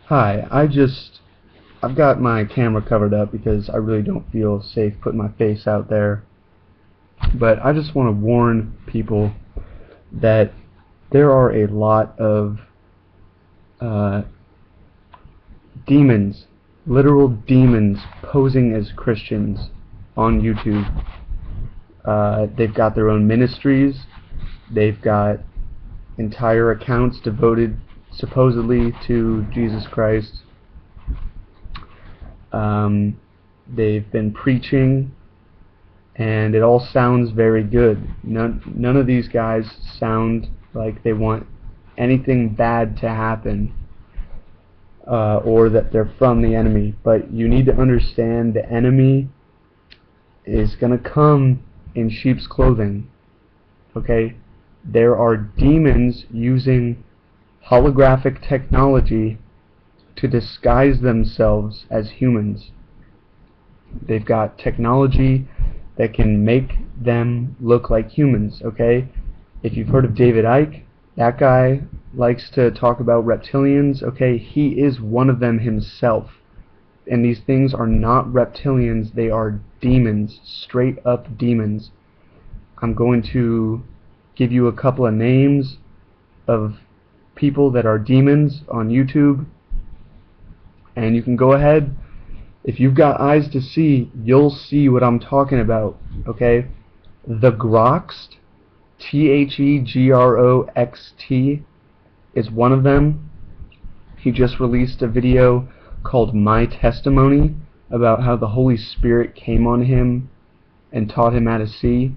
Hi, I've got my camera covered up because I really don't feel safe putting my face out there. But I just want to warn people that there are a lot of demons, literal demons, posing as Christians on YouTube. They've got their own ministries. They've got entire accounts devoted supposedly to Jesus Christ. They've been preaching, and it all sounds very good. None of these guys sound like they want anything bad to happen, or that they're from the enemy. But you need to understand the enemy is going to come in sheep's clothing. Okay? There are demons using holographic technology to disguise themselves as humans. They've got technology that can make them look like humans, okay? If you've heard of David Icke, that guy likes to talk about reptilians, okay? He is one of them himself. And these things are not reptilians, they are demons, straight up demons. I'm going to give you a couple of names of people that are demons on YouTube, and you can go ahead. If you've got eyes to see, you'll see what I'm talking about, okay? The Groxt, Thegroxt, is one of them. He just released a video called My Testimony about how the Holy Spirit came on him and taught him how to see.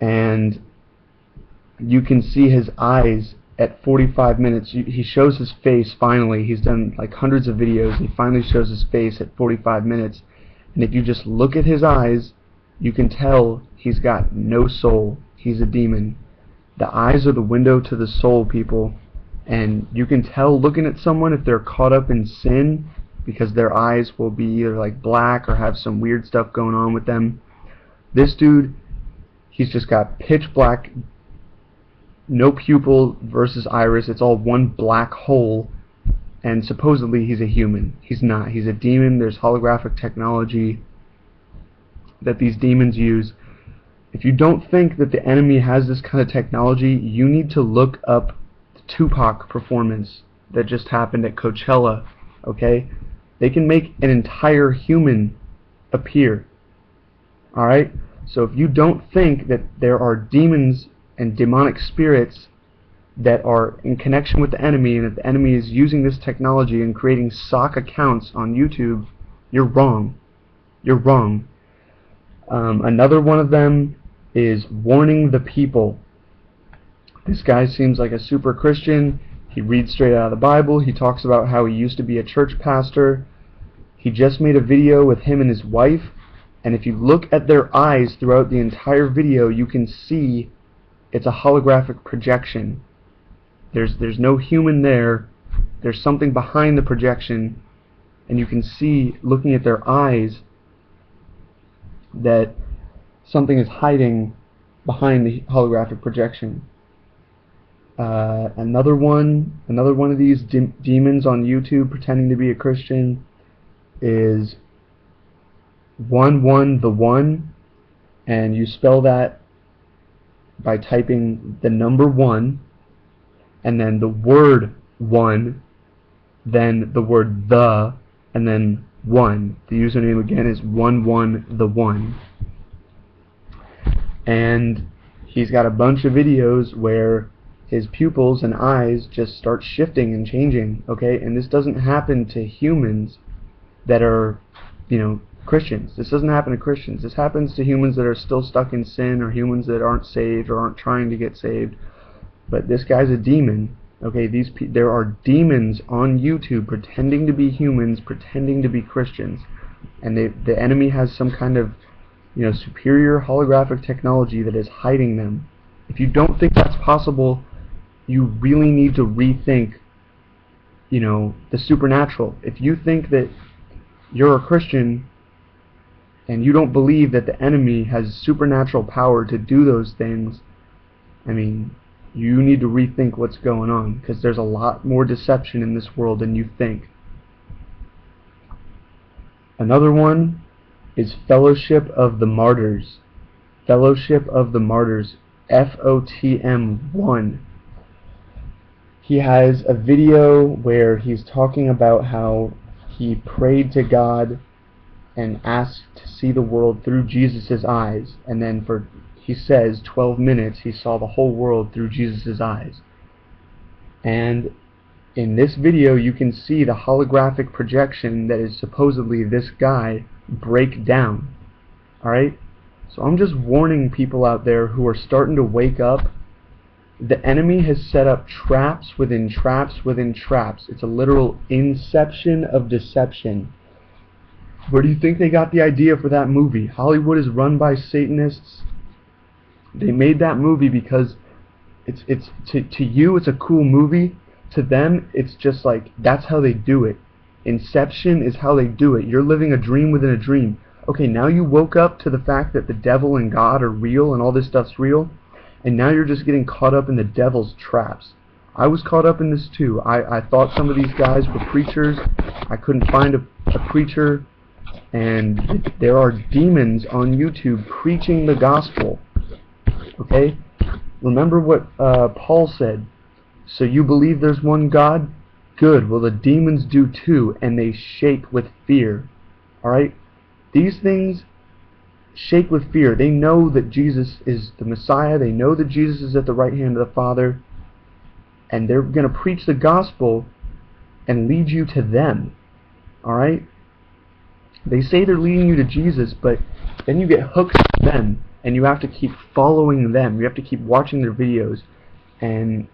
And you can see his eyes at 45 minutes. He shows his face finally. He's done like hundreds of videos. He finally shows his face at 45 minutes. And if you just look at his eyes, you can tell he's got no soul. He's a demon. The eyes are the window to the soul, people. And you can tell looking at someone if they're caught up in sin, because their eyes will be either like black or have some weird stuff going on with them. This dude, he's just got pitch black, no pupil versus iris. It's all one black hole, and supposedly he's a human. He's not. He's a demon. There's holographic technology that these demons use. If you don't think that the enemy has this kind of technology, you need to look up the Tupac performance that just happened at Coachella, okay? They can make an entire human appear, alright? So if you don't think that there are demons and demonic spirits that are in connection with the enemy, and that the enemy is using this technology and creating sock accounts on YouTube, you're wrong. You're wrong. Another one of them is Warning the People. This guy seems like a super Christian. He reads straight out of the Bible. He talks about how he used to be a church pastor. He just made a video with him and his wife, and if you look at their eyes throughout the entire video, you can see it's a holographic projection. There's no human there. There's something behind the projection, and you can see, looking at their eyes, that something is hiding behind the holographic projection. Another one of these demons on YouTube pretending to be a Christian is 11the1, and you spell that by typing the number 1 and then the word 1, then the word the, and then 1. The username again is 11the1. And he's got a bunch of videos where his pupils and eyes just start shifting and changing, okay? And this doesn't happen to humans that are, Christians. This doesn't happen to Christians. This happens to humans that are still stuck in sin, or humans that aren't saved or aren't trying to get saved. But this guy's a demon. Okay, there are demons on YouTube pretending to be humans, pretending to be Christians, and the enemy has some kind of superior holographic technology that is hiding them. If you don't think that's possible, you really need to rethink the supernatural. If you think that you're a Christian and you don't believe that the enemy has supernatural power to do those things, I mean, You need to rethink what's going on, because there's a lot more deception in this world than you think. Another one is Fellowship of the Martyrs. Fellowship of the Martyrs, FOTM1. He has a video where he's talking about how he prayed to God and asked to see the world through Jesus' eyes, and then for, he says, 12 minutes he saw the whole world through Jesus' eyes. And in this video you can see the holographic projection that is supposedly this guy break down. Alright? So I'm just warning people out there who are starting to wake up. The enemy has set up traps within traps within traps. It's a literal inception of deception. Where do you think they got the idea for that movie? Hollywood is run by Satanists. They made that movie because it's to you it's a cool movie. To them it's just like, that's how they do it. Inception is how they do it. You're living a dream within a dream. Okay, now you woke up to the fact that the devil and God are real and all this stuff's real, and now you're just getting caught up in the devil's traps. I was caught up in this too. I thought some of these guys were preachers. I couldn't find a preacher, and there are demons on YouTube preaching the gospel. Okay? Remember what Paul said. So you believe there's one God? Good. Well, the demons do too, and they shake with fear. Alright? These things shake with fear. They know that Jesus is the Messiah. They know that Jesus is at the right hand of the Father. And they're going to preach the gospel and lead you to them. Alright? They say they're leading you to Jesus, but then you get hooked to them, and you have to keep following them. You have to keep watching their videos. And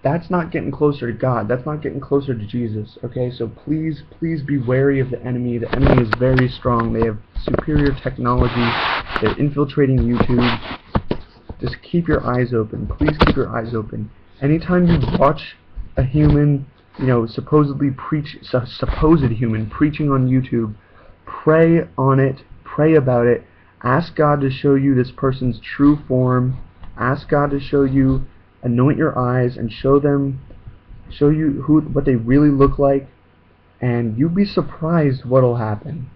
that's not getting closer to God. That's not getting closer to Jesus. Okay, so please, please be wary of the enemy. The enemy is very strong. They have superior technology. They're infiltrating YouTube. Just keep your eyes open. Please keep your eyes open. Anytime you watch a human, supposed human preaching on YouTube, pray on it. Pray about it. Ask God to show you this person's true form. Ask God to show you, anoint your eyes and show you what they really look like, and you'd be surprised what'll happen.